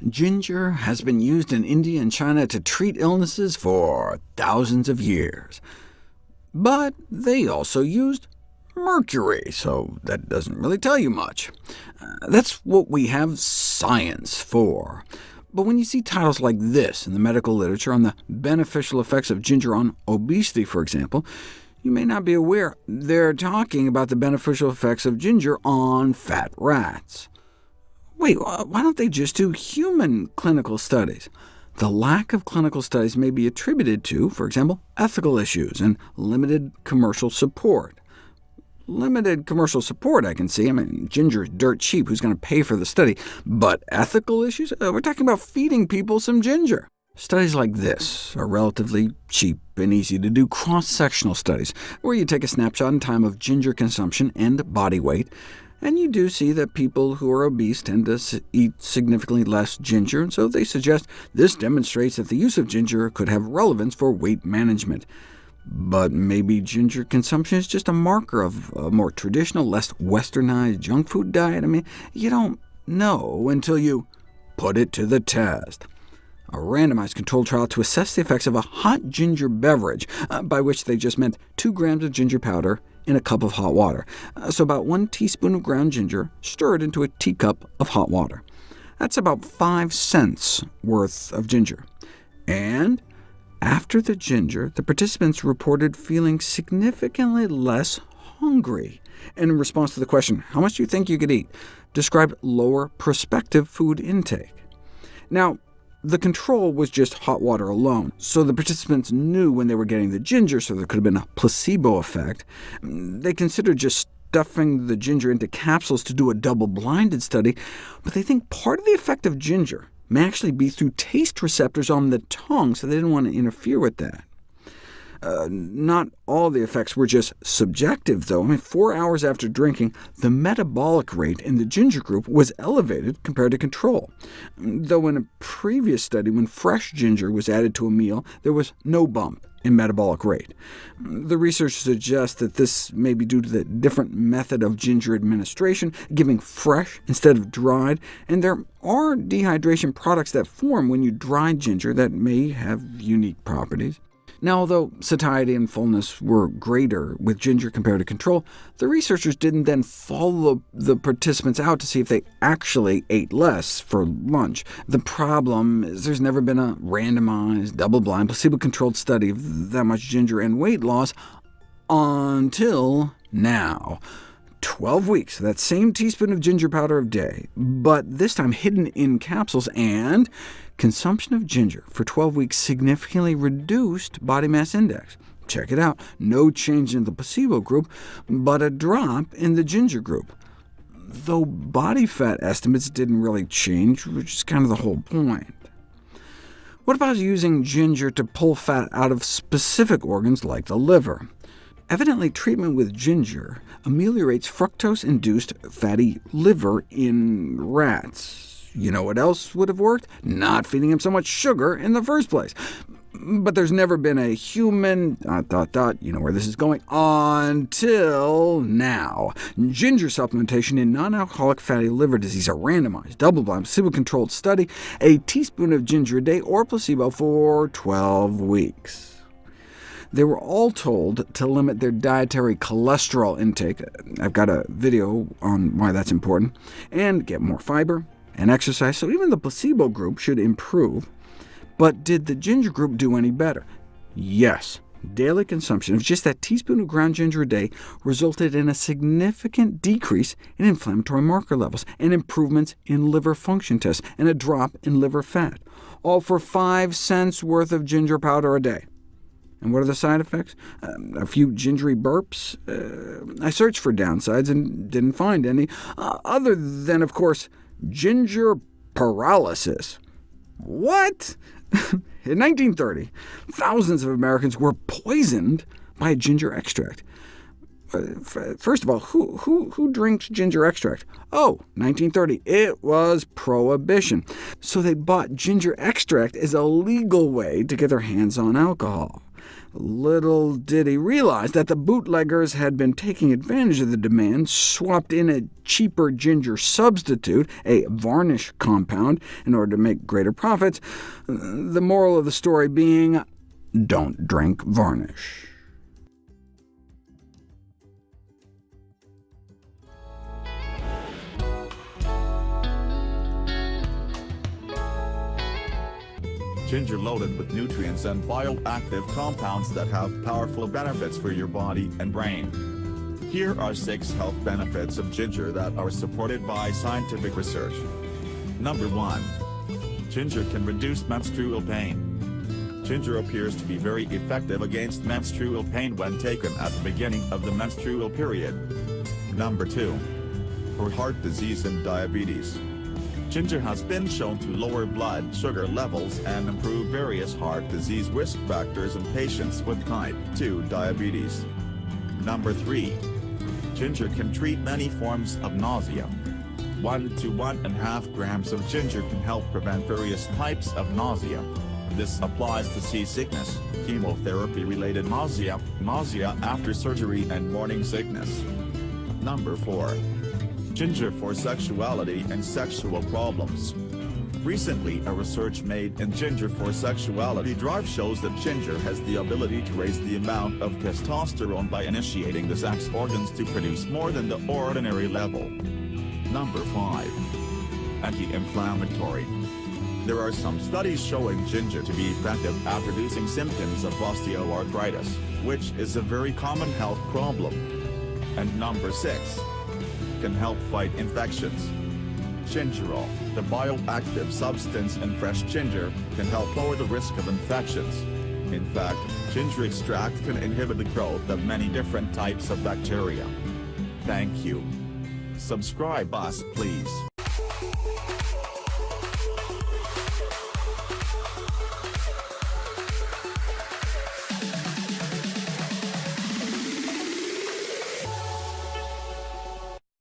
Ginger has been used in India and China to treat illnesses for thousands of years. But they also used mercury, so that doesn't really tell you much. That's what we have science for. But when you see titles like this in the medical literature on the beneficial effects of ginger on obesity, for example, you may not be aware they're talking about the beneficial effects of ginger on fat rats. Wait, why don't they just do human clinical studies? The lack of clinical studies may be attributed to, for example, ethical issues and limited commercial support. Limited commercial support, I can see. I mean, ginger's dirt cheap. Who's going to pay for the study? But ethical issues? We're talking about feeding people some ginger. Studies like this are relatively cheap and easy to do cross-sectional studies, where you take a snapshot in time of ginger consumption and body weight, and you do see that people who are obese tend to eat significantly less ginger, and so they suggest this demonstrates that the use of ginger could have relevance for weight management. But maybe ginger consumption is just a marker of a more traditional, less westernized junk food diet? I mean, you don't know until you put it to the test. A randomized controlled trial to assess the effects of a hot ginger beverage, by which they just meant 2 grams of ginger powder in a cup of hot water. So about 1 teaspoon of ground ginger stirred into a teacup of hot water. That's about 5 cents worth of ginger. And after the ginger, the participants reported feeling significantly less hungry. And in response to the question, how much do you think you could eat?, described lower prospective food intake. Now, the control was just hot water alone, so the participants knew when they were getting the ginger, so there could have been a placebo effect. They considered just stuffing the ginger into capsules to do a double-blinded study, but they think part of the effect of ginger may actually be through taste receptors on the tongue, so they didn't want to interfere with that. Not all the effects were just subjective, though. I mean, 4 hours after drinking, the metabolic rate in the ginger group was elevated compared to control, though in a previous study, when fresh ginger was added to a meal, there was no bump in metabolic rate. The research suggests that this may be due to the different method of ginger administration, giving fresh instead of dried, and there are dehydration products that form when you dry ginger that may have unique properties. Now, although satiety and fullness were greater with ginger compared to control, the researchers didn't then follow the participants out to see if they actually ate less for lunch. The problem is there's never been a randomized, double-blind, placebo-controlled study of that much ginger and weight loss until now. 12 weeks, that same teaspoon of ginger powder a day, but this time hidden in capsules, and consumption of ginger for 12 weeks significantly reduced body mass index. Check it out, no change in the placebo group, but a drop in the ginger group. Though body fat estimates didn't really change, which is kind of the whole point. What about using ginger to pull fat out of specific organs like the liver? Evidently, treatment with ginger ameliorates fructose-induced fatty liver in rats. You know what else would have worked? Not feeding them so much sugar in the first place. But there's never been a human... you know where this is going, until now. Ginger supplementation in non-alcoholic fatty liver disease, a randomized, double-blind, placebo-controlled study, a teaspoon of ginger a day or placebo for 12 weeks. They were all told to limit their dietary cholesterol intake. I've got a video on why that's important, and get more fiber and exercise, so even the placebo group should improve. But did the ginger group do any better? Yes. Daily consumption of just that teaspoon of ground ginger a day resulted in a significant decrease in inflammatory marker levels, and improvements in liver function tests, and a drop in liver fat, all for 5 cents worth of ginger powder a day. And what are the side effects? A few gingery burps? I searched for downsides and didn't find any, other than, of course, ginger paralysis. What? In 1930, thousands of Americans were poisoned by a ginger extract. First of all, who drinks ginger extract? Oh, 1930, it was Prohibition. So they bought ginger extract as a legal way to get their hands on alcohol. Little did he realize that the bootleggers had been taking advantage of the demand, swapped in a cheaper ginger substitute, a varnish compound, in order to make greater profits. The moral of the story being, don't drink varnish. Ginger loaded with nutrients and bioactive compounds that have powerful benefits for your body and brain. Here are 6 health benefits of ginger that are supported by scientific research. Number 1. Ginger can reduce menstrual pain. Ginger appears to be very effective against menstrual pain when taken at the beginning of the menstrual period. Number 2. For heart disease and diabetes. Ginger has been shown to lower blood sugar levels and improve various heart disease risk factors in patients with type 2 diabetes. Number 3. Ginger can treat many forms of nausea. 1 to 1.5 grams of ginger can help prevent various types of nausea. This applies to seasickness, chemotherapy-related nausea, nausea after surgery, and morning sickness. Number 4. Ginger for sexuality and sexual problems. Recently, a research made in Ginger for Sexuality drive shows that ginger has the ability to raise the amount of testosterone by initiating the sex organs to produce more than the ordinary level. Number 5. Anti-inflammatory. There are some studies showing ginger to be effective at reducing symptoms of osteoarthritis, which is a very common health problem. And number 6. Can help fight infections. Gingerol, the bioactive substance in fresh ginger, can help lower the risk of infections. In fact, ginger extract can inhibit the growth of many different types of bacteria. Thank you. Subscribe us please.